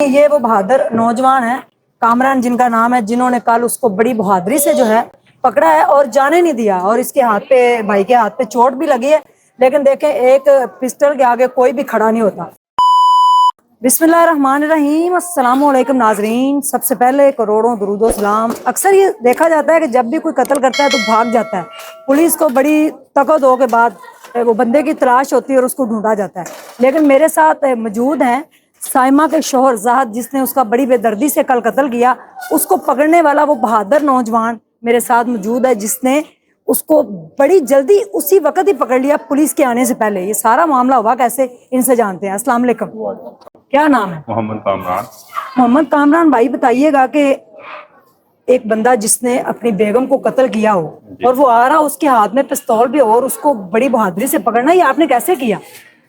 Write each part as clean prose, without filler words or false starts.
یہ وہ بہادر نوجوان ہے کامران جن کا نام ہے، جنہوں نے کل اس کو بڑی بہادری سے جو ہے پکڑا ہے اور جانے نہیں دیا، اور اس کے ہاتھ پہ، بھائی کے ہاتھ پہ چوٹ بھی لگی ہے، لیکن دیکھیں ایک پسٹل کے آگے کوئی بھی کھڑا نہیں ہوتا۔ بسم اللہ الرحمن الرحیم۔ السلام علیکم ناظرین، سب سے پہلے کروڑوں درود و سلام۔ اکثر یہ دیکھا جاتا ہے کہ جب بھی کوئی قتل کرتا ہے تو بھاگ جاتا ہے، پولیس کو بڑی تکد ہو کے بعد وہ بندے کی تلاش ہوتی ہے اور اس کو ڈھونڈا جاتا ہے، لیکن میرے ساتھ موجود ہیں سائمہ کے شوہر زاہد، جس نے اس کا بڑی بے دردی سے کل قتل کیا۔ اس کو پکڑنے والا وہ بہادر نوجوان میرے ساتھ موجود ہے، جس نے اس کو بڑی جلدی اسی وقت ہی پکڑ لیا پولیس کے آنے سے پہلے۔ یہ سارا معاملہ ہوا کیسے، ان سے جانتے ہیں۔ السلام علیکم، کیا نام ہے؟ محمد کامران۔ محمد کامران بھائی، بتائیے گا کہ ایک بندہ جس نے اپنی بیگم کو قتل کیا ہو اور وہ آ رہا اس کے ہاتھ میں پستول بھی ہو اور اس کو بڑی بہادری سے پکڑنا، یہ آپ نے کیسے کیا؟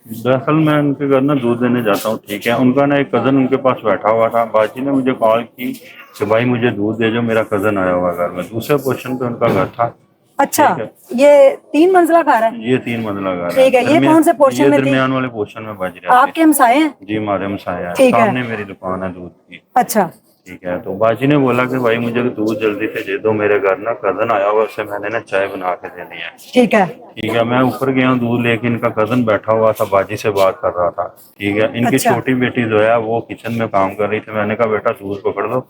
دراصل میں ان کے گھر نا دودھ دینے جاتا ہوں، ٹھیک ہے، ان کا نا ایک کزن ان کے پاس بیٹھا ہوا تھا۔ باجی نے مجھے کال کی کہ بھائی مجھے دودھ دے جو، میرا کزن آیا ہوا گھر میں، دوسرے پوزیشن پہ ان کا گھر تھا۔ اچھا، یہ 3 منزلہ گھر ہے؟ یہ 3 منزلہ گھر ٹھیک ہے، یہ کون سے پورشن میں تھی؟ درمیان والے پورشن میں باجی رہتی ہے۔ آپ کے ہمسائے ہیں؟ جی ہمارے ہمسائے ہیں، ٹھیک ہے، سامنے میری دکان ہے دودھ کی۔ اچھا ٹھیک ہے، تو باجی نے بولا کہ بھائی مجھے دودھ جلدی سے دے دو، میرے گھر نا کزن آیا ہوا، اسے میں نے نا چائے بنا کے دینی ہے۔ ٹھیک ہے، ٹھیک ہے، میں اوپر گیا ہوں دودھ لے کے، ان کا کزن بیٹھا ہوا تھا باجی سے بات کر رہا تھا۔ ٹھیک ہے، ان کی اچھا چھوٹی بیٹی جو ہے وہ کچن میں کام کر رہی تھی۔ میں نے کہا بیٹا دودھ پکڑ دو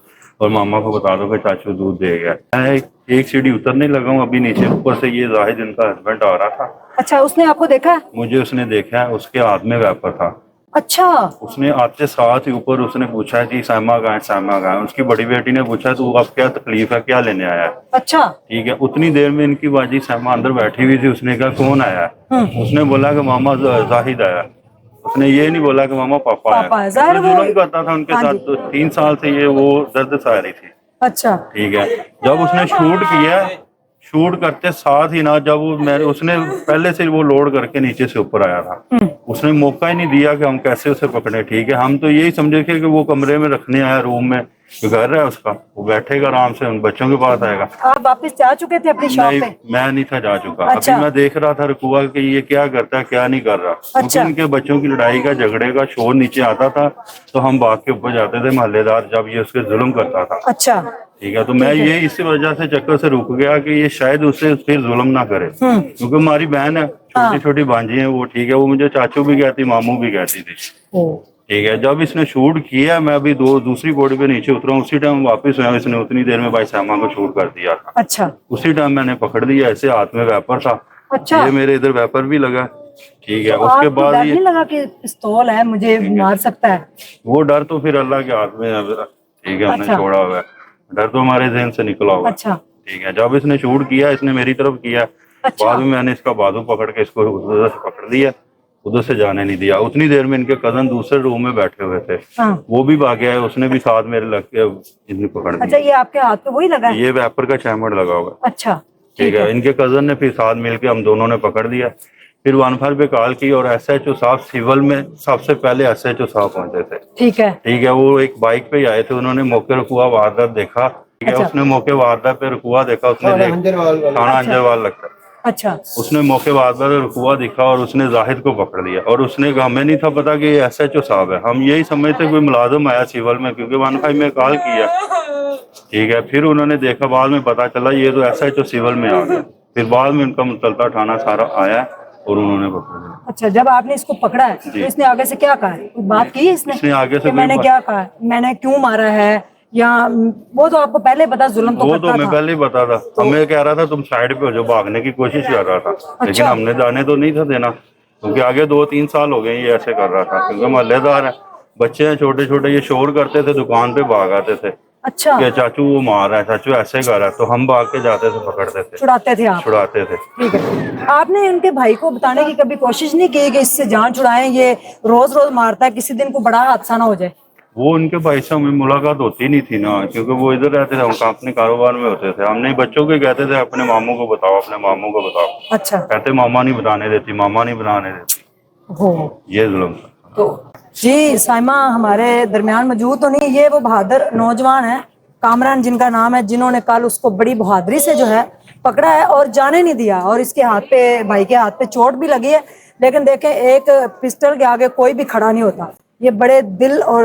اور ماما کو بتا دو کہ چاچو دودھ دے گیا۔ میں ایک سیڑھی اترنے لگا ہوں ابھی نیچے، اوپر سے یہ زاہد ان کا ہسبینڈ آ رہا تھا۔ اچھا، اس نے آپ کو دیکھا؟ مجھے اس نے دیکھا ہے، اس کے ہاتھ میں ویپر تھا۔ اچھا، اس نے آتے ساتھ ہی اوپر اس نے پوچھا کہ سائمہ کہاں ہے، سائمہ کہاں ہے۔ اس کی بڑی بیٹی نے پوچھا تو اب کیا تکلیف ہے، کیا لینے آیا ہے؟ اچھا، ٹھیک ہے، اتنی دیر میں ان کی باجی سائمہ اندر بیٹھی ہوئی تھی۔ اس نے کہا کون آیا ہے؟ اس نے بولا کہ ماما زاہد آیا۔ اس نے یہ نہیں بولا کہ ماما پاپا آیا۔ پاپا ہے، ظاہر وہ ظلم کرتا تھا ان کے ساتھ، 3 سال سے یہ وہ درد سہ رہی تھی۔ اچھا ٹھیک ہے، جب اس نے شوٹ کیا، شوٹ کرتے ساتھ ہی نا، جب اس نے پہلے سے وہ لوڈ کر کے نیچے سے اوپر آیا تھا، اس نے موقع ہی نہیں دیا کہ ہم کیسے اسے پکڑے۔ ٹھیک ہے، ہم تو یہی سمجھے تھے کہ وہ کمرے میں رکھنے آیا، روم میں گھر ہے اس کا، وہ بیٹھے گا آرام سے، ان بچوں کے پاس آئے گا۔ آپ واپس جا چکے تھے اپنی شاپ پہ؟ میں نہیں تھا جا چکا، اچھا، ابھی میں دیکھ رہا تھا رکوع کہ یہ کیا کرتا ہے کیا نہیں کر رہا، کیونکہ ان کے بچوں کی لڑائی کا جھگڑے کا شور نیچے آتا تھا تو ہم باغ کے اوپر جاتے تھے، محلے دار جب یہ اس کے ظلم کرتا تھا۔ اچھا، ٹھیک ہے، تو میں یہ اسی وجہ سے چکر سے رک گیا کہ یہ شاید اسے پھر ظلم نہ کرے، کیونکہ ہماری بہن ہے، چھوٹی چھوٹی بانجی ہیں وہ۔ ٹھیک ہے، وہ مجھے چاچو بھی کہتی، ماموں بھی کہتی تھی۔ ٹھیک ہے، جب اس نے شوٹ کیا، میں ابھی دوسری بوڑی پہ نیچے اترا ہوں، اسی ٹائم واپس ہوا، اس نے اتنی دیر میں بھائی سائمہ کو شوٹ کر دیا تھا۔ اچھا، اسی ٹائم میں نے پکڑ لیا، ایسے ہاتھ میں ویپر تھا، اچھا، یہ میرے ادھر ویپر بھی لگا۔ ٹھیک ہے، اس آپ کے کو بعد ڈر یہ نہیں لگا کہ پستول ہے مجھے مار سکتا ہے؟ وہ ڈر تو پھر اللہ کے ہاتھ میں ہے۔ ٹھیک ہے، ہم نے چھوڑا ہوا ہے، ڈر تو ہمارے ذہن سے نکلا ہوا ہے۔ اچھا، ٹھیک ہے، جب اس نے شوٹ کیا، اس نے میری طرف کیا، بعد میں نے اس کا بازو پکڑ کے اس کو ادھر سے پکڑ لیا، ادھر سے جانے نہیں دیا۔ اتنی دیر میں ان کے کزن دوسرے روم میں بیٹھے ہوئے تھے، وہ بھی بھاگے آئے، اس نے بھی ساتھ میرے لگ کے انہیں پکڑ اچھا، لیا۔ یہ آپ کے ہاتھ پہ وہی لگا ہے؟ یہ ویپر کا چیمبر لگا ہوا ہے۔ اچھا، ٹھیک ہے، ان کے کزن نے پھر ساتھ مل کے ہم دونوں نے پکڑ دیا، پھر 15 پہ کال کی اور ایس ایچ او صاحب سول میں سب سے پہلے ایس ایچ او صاحب پہنچے تھے۔ ٹھیک ہے، ٹھیک ہے، وہ ایک بائک پہ ہی آئے تھے، انہوں نے موقع رکوا واردات دیکھا۔ ٹھیک ہے، اس نے موقع واردات پہ رکوا دیکھا، اس نے تھانہ انجروال لگتا ہے، اچھا، اس نے موقع واردات پہ رکوا دیکھا اور اس نے زاہد کو پکڑ لیا، اور اس نے ہمیں نہیں تھا پتا کہ یہ ایس ایچ او صاحب ہے، ہم یہی سمجھتے کوئی ملازم آیا سول میں، کیونکہ 15 میں کال کیا۔ ٹھیک ہے، پھر انہوں نے دیکھا، بعد میں پتا چلا یہ تو ایس ایچ او سول میں آ گیا، پھر بعد میں ان کا متعلقہ تھانہ سارا آیا اور انہوں نے پکڑ لیا۔ اچھا، جب آپ نے اس کو پکڑا ہے تو اس نے آگے سے کیا کہا ہے؟ کوئی بات کی اس نے آگے سے کہ میں نے کیا کہا، میں نے کیوں مارا ہے، یا وہ تو آپ کو پہلے پتا ظلم تو وہ کرتا تو ہمیں تھا؟ پہلے ہی پتا تھا، ہمیں کہہ رہا تھا تم سائڈ پہ ہو جو، بھاگنے کی کوشش کر رہا تھا، لیکن ہم نے جانے تو نہیں تھا دینا، کیونکہ آگے 2-3 سال ہو گئے یہ ایسے کر رہا تھا، کیونکہ محلے دار ہے، بچے ہیں چھوٹے چھوٹے، یہ شور کرتے تھے، دکان پہ بھاگ آتے تھے اچھا، کہ چاچو وہ مار رہا ہے، چاچو ایسے کر رہا ہے، تو ہم بھاگ کے جاتے تھے، پکڑتے تھے، چھڑاتے تھے آپ؟ چھڑاتے تھے۔ ٹھیک ہے، آپ نے ان کے بھائی کو بتانے کی کبھی کوشش نہیں کی کہ اس سے جان چھڑائیں، یہ روز روز مارتا ہے، کسی دن کو بڑا حادثہ نہ ہو جائے؟ وہ ان کے بھائی سے ہمیں ملاقات ہوتی نہیں تھی نا، کیونکہ وہ ادھر رہتے تھے، ہم اپنے کاروبار میں ہوتے تھے، ہم نے بچوں کو کہتے تھے اپنے ماموں کو بتاؤ، اپنے ماموں کو بتاؤ، اچھا، کہتے ماما نہیں بتانے دیتی، ماما نہیں بتانے دیتی، یہ ظلم تھا۔ تو جی سائمہ ہمارے درمیان موجود تو نہیں، یہ وہ بہادر نوجوان ہے کامران جن کا نام ہے، جنہوں نے کل اس کو بڑی بہادری سے جو ہے پکڑا ہے اور جانے نہیں دیا، اور اس کے ہاتھ پہ، بھائی کے ہاتھ پہ چوٹ بھی لگی ہے، لیکن دیکھیں ایک پسٹل کے آگے کوئی بھی کھڑا نہیں ہوتا۔ یہ بڑے دل اور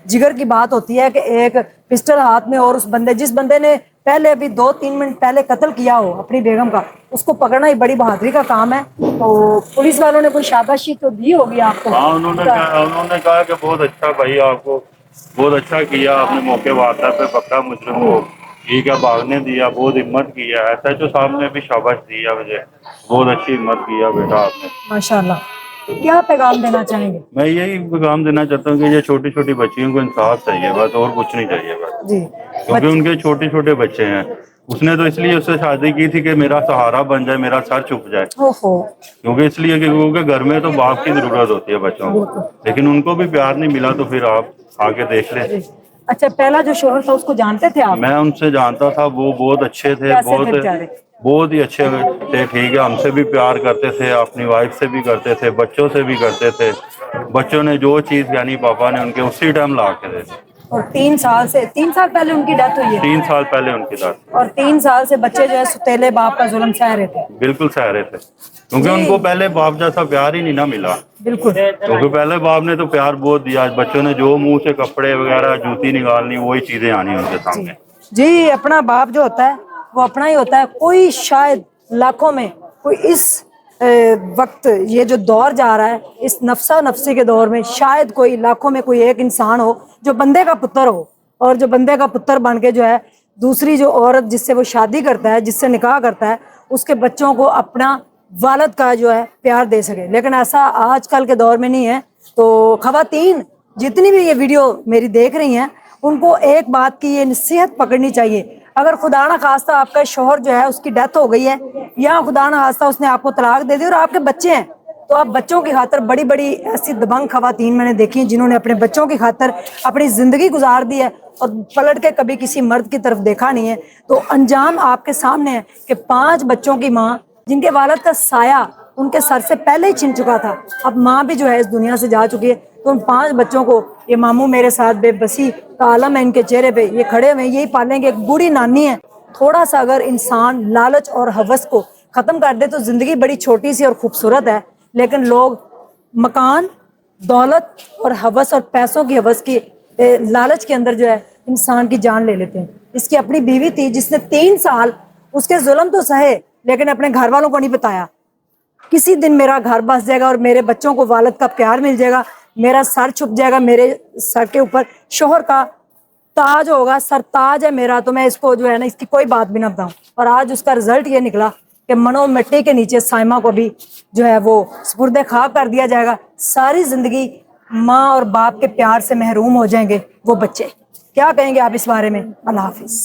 جگر کی بات ہوتی ہے کہ ایک پسٹل ہاتھ میں اور اس بندے جس بندے نے پہلے ابھی 2-3 منٹ پہلے قتل کیا ہو اپنی بیگم کا, اس کو پکڑنا ہی بڑی بہادری کا کام ہے. تو پولیس والوں نے کوئی شاباشی تو دی ہوگی آپ کو؟ ہاں انہوں نے کہا کہ بہت اچھا بھائی, آپ کو بہت اچھا کیا, آپ نے موقع واقعہ پہ پکڑا مجرم کو, ٹھیک ہے, بھاگنے دیا, بہت ہمت کیا. ایس ایچ او صاحب نے بھی شاباش دیا مجھے, بہت اچھی ہمت کیا بیٹا آپ نے. ماشاء اللہ. کیا پیغام دینا چاہیں گے؟ میں یہی پیغام دینا چاہتا ہوں کہ یہ چھوٹی چھوٹی بچیوں کو انصاف چاہیے بس, اور کچھ نہیں چاہیے بس, جی کیونکہ ان کے چھوٹے چھوٹے بچے ہیں. اس نے تو اس لیے اس سے شادی کی تھی کہ میرا سہارا بن جائے, میرا سر چھپ جائے, اوہو کیونکہ اس لیے کیونکہ گھر میں تو باپ کی ضرورت ہوتی ہے بچوں کو, بالکل. لیکن ان کو بھی پیار نہیں ملا. تو پھر آپ آگے دیکھ لیں. جی. اچھا, پہلا جو شوہر تھا اس کو جانتے تھے آپ؟ میں ان سے جانتا تھا, وہ بہت اچھے تھے, کیسے تھے بیچارے؟ بہت ہی اچھے تھے, ٹھیک ہے, ہم سے بھی پیار کرتے تھے, اپنی وائف سے بھی کرتے تھے, بچوں سے بھی کرتے تھے. بچوں نے جو چیز یعنی پاپا نے ان کے اسی ٹائم لا کے دے دی. اور 3 سال پہلے ان کی ڈیتھ ہوئی ہے. 3 سال پہلے ان کی بات, اور 3 سال سے بچے جو ہے ستیلے باپ کا ظلم سہ رہے تھے. بالکل سہ رہے تھے, کیونکہ ان کو جی پہلے باپ جیسا پیار ہی نہیں نہ ملا. بالکل. کیونکہ پہلے باپ نے تو پیار بہت دیا, بچوں نے جو منہ سے کپڑے وغیرہ جوتی نکالنی وہی چیزیں آنی ان کے جی سامنے. جی, اپنا باپ جو ہوتا ہے وہ اپنا ہی ہوتا ہے. کوئی شاید لاکھوں میں کوئی اس وقت یہ جو دور جا رہا ہے اس نفسا نفسی کے دور میں شاید کوئی لاکھوں میں کوئی ایک انسان ہو جو بندے کا پتر ہو, اور جو بندے کا پتر بن کے جو ہے دوسری جو عورت جس سے وہ شادی کرتا ہے, جس سے نکاح کرتا ہے, اس کے بچوں کو اپنا والد کا جو ہے پیار دے سکے. لیکن ایسا آج کل کے دور میں نہیں ہے. تو خواتین جتنی بھی یہ ویڈیو میری دیکھ رہی ہیں ان کو ایک بات کی یہ نصیحت پکڑنی چاہیے, اگر خدا نہ خواستہ آپ کا شوہر جو ہے اس کی ڈیتھ ہو گئی ہے, یا خدا نہ خواستہ اس نے آپ کو طلاق دے دی اور آپ کے بچے ہیں, تو آپ بچوں کی خاطر بڑی بڑی ایسی دبنگ خواتین میں نے دیکھی ہیں جنہوں نے اپنے بچوں کی خاطر اپنی زندگی گزار دی ہے اور پلٹ کے کبھی کسی مرد کی طرف دیکھا نہیں ہے. تو انجام آپ کے سامنے ہے کہ 5 بچوں کی ماں جن کے والد کا سایہ ان کے سر سے پہلے ہی چھن چکا تھا, اب ماں بھی جو ہے اس دنیا سے جا چکی ہے. تو ان 5 بچوں کو یہ ماموں میرے ساتھ بے بسی کا عالم ہے ان کے چہرے پہ, یہ کھڑے ہوئے یہی پالیں گے. ایک بوڑھی نانی ہے. تھوڑا سا اگر انسان لالچ اور ہوس کو ختم کر دے تو زندگی بڑی چھوٹی سی اور خوبصورت ہے. لیکن لوگ مکان, دولت اور ہوس اور پیسوں کی ہوس کی لالچ کے اندر جو ہے انسان کی جان لے لیتے ہیں. اس کی اپنی بیوی تھی جس نے 3 سال اس کے ظلم تو سہے لیکن اپنے گھر والوں کو نہیں بتایا. کسی دن میرا گھر بس جائے گا اور میرے بچوں کو والد کا پیار مل جائے گا, میرا سر چھپ جائے گا, میرے سر کے اوپر شوہر کا تاج ہوگا, سر تاج ہے میرا, تو میں اس کو جو ہے نا اس کی کوئی بات بھی نہ بتاؤں. اور آج اس کا رزلٹ یہ نکلا کہ منو مٹی کے نیچے سائمہ کو بھی جو ہے وہ سپرد خاک کر دیا جائے گا. ساری زندگی ماں اور باپ کے پیار سے محروم ہو جائیں گے وہ بچے. کیا کہیں گے آپ اس بارے میں؟ اللہ حافظ.